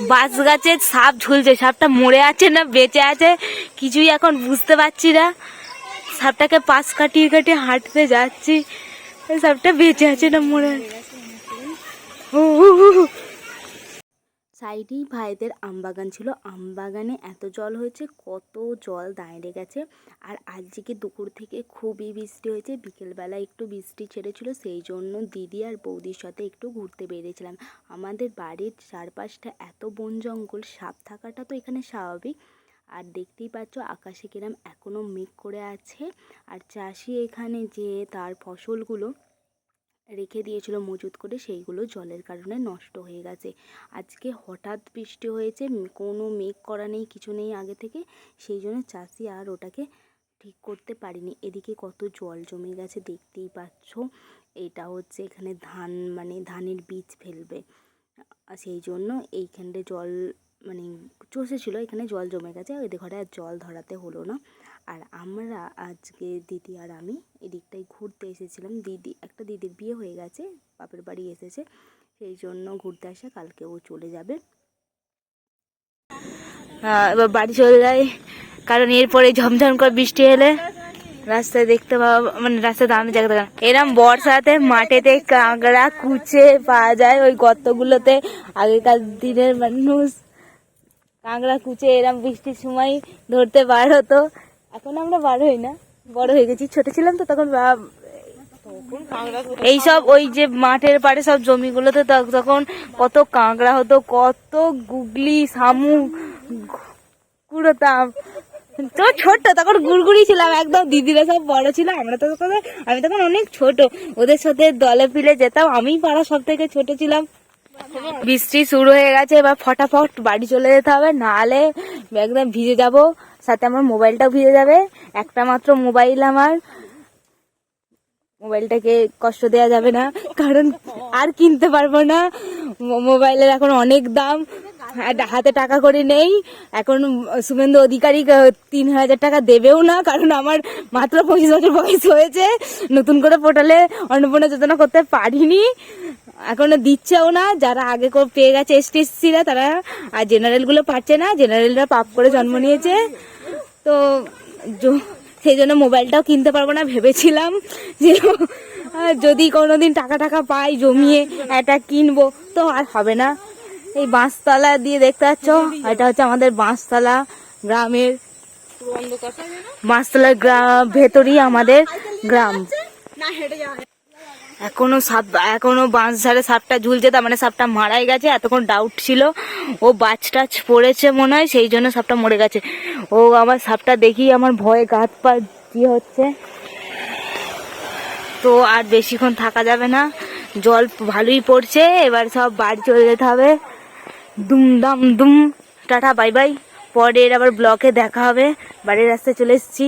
বাঁশ গাছে সাপ ঝুলছে, সাপটা মরে আছে না বেঁচে আছে কিছুই এখন বুঝতে পারছি না। সাপটাকে পাশ কাটিয়ে কাটিয়ে হাঁটতে যাচ্ছি, সাপটা বেঁচে আছে না মরে আছে। সাইডেই ভাইদের আমবাগান ছিল, আমবাগানে এত জল হয়েছে, কত জল দাঁড়িয়ে গেছে। আর আজকে দুপুর থেকে খুবই বৃষ্টি হয়েছে, বিকেলবেলা একটু বৃষ্টি ছেড়েছিল, সেই জন্য দিদি আর বৌদির সাথে একটু ঘুরতে বেরিয়েছিলাম। আমাদের বাড়ির চারপাশটা এত বন জঙ্গল, সাপ থাকাটা তো এখানে স্বাভাবিক। আর দেখতেই পাচ্ছ আকাশে কিরম এখনও মেঘ করে আছে। আর চাষি এখানে যে তার ফসলগুলো রেখে দিয়েছিল মজুত করে, সেইগুলো জলের কারণে নষ্ট হয়ে গেছে। আজকে হঠাৎ বৃষ্টি হয়েছে, কোনো মেঘ করা নেই, কিছু নেই আগে থেকে, সেই জন্য চাষি আর ওটাকে ঠিক করতে পারিনি। এদিকে কত জল জমে গেছে দেখতেই পাচ্ছ। এটা হচ্ছে এখানে ধান, মানে ধানের বীজ ফেলবে, সেই জন্য এইখানটায় জল মানে চষেছিল, এখানে জল জমে গেছে, ওদের ঘরে আর জল ধরাতে হলো না। আর আমরা আজকে দিদি আর আমি এদিকটায় ঘুরতে এসেছিলাম। একটা দিদির বিয়ে হয়ে গেছে, বাপের বাড়ি এসেছে, সেই জন্য ঘুরতে আসা, কালকে ও চলে যাবে। এবার বাড়ি চলে যায়, কারণ এরপরে ঝমঝম করে বৃষ্টি এলে রাস্তায় দেখতে পাওয়া, মানে রাস্তায় দাঁড়ানো জায়গা থাকে। এরম বর্ষাতে মাঠেতে কাঁকড়া কুচে পাওয়া যায় ওই গর্তগুলোতে। আগেকার দিনের মানুষ কাঁকড়া কুচে এরম বৃষ্টির সময় ধরতে বার হতো। এখন আমরা বার হই না, বড় হয়ে গেছি, ছোট ছিলাম তো তখন এইসব ওই যে মাঠের পাড়ে সব জমিগুলোতে তখন কত কাঁকড়া হতো, কত গুগলি শামুক কুড়োতাম। তো ছোট তখন গুড়গুড়ি ছিলাম একদম, দিদিরা সব বড় ছিল, আমরা তো তখন, আমি তখন অনেক ছোট, ওদের সাথে দলে ফিলে যেতাম, আমিই পাড়া সব থেকে ছোট ছিলাম। বৃষ্টি শুরু হয়ে গেছে, এবার ফটাফট বাড়ি চলে যেতে হবে, নাহলে একদম ভিজে যাব, সাথে আমার মোবাইলটাও ভিজে যাবে। একটা মাত্র মোবাইল আমার, মোবাইলটাকে কষ্ট দেওয়া যাবে না, কারণ আর কিনতে পারবো না, মোবাইলের এখন অনেক দাম, হাতে টাকা করে নেই এখন। শুভেন্দু অধিকারী 3,000 টাকা দেবেও না, কারণ আমার মাত্র 25 বছর বয়স হয়েছে, নতুন করে পোর্টালে অন্নপূর্ণা যোজনা করতে পারিনি, এখনো দিচ্ছেও না। যারা আগে পেয়ে গেছে এসটিসিরা তারা, আর জেনারেলগুলো পাচ্ছে না, জেনারেলরা পাপ করে জন্ম নিয়েছে, তো সেই জন্য মোবাইলটাও কিনতে পারবো না। ভেবেছিলাম যে যদি কোনোদিন টাকা পাই জমিয়ে এটা কিনবো, তো আর হবে না। এই বাঁশতলা দিয়ে দেখতে পাচ্ছ, এটা হচ্ছে আমাদের বাঁশতলা গ্রামের, বাঁশতলা গ্রাম ভেতরই আমাদের গ্রাম। এখনো বাঁশ ঝাড়ে সাপটা ঝুলছে, তার মানে সাপটা মারাই গেছে। এতক্ষণ ডাউট ছিল ও বাজ টাচ পড়েছে মনে হয়, সেই জন্য সাপটা মরে গেছে। ও আমার সাপটা দেখি আমার ভয়ে গাত পা কি হচ্ছে। তো আর বেশিক্ষণ থাকা যাবে না, জল ভালোই পড়ছে, এবার সব বাড়ি চলে যেতে হবে। দুম টাটা বাই বাই, পরের আবার ব্লকে দেখা হবে। বাড়ির রাস্তায় চলে এসেছি।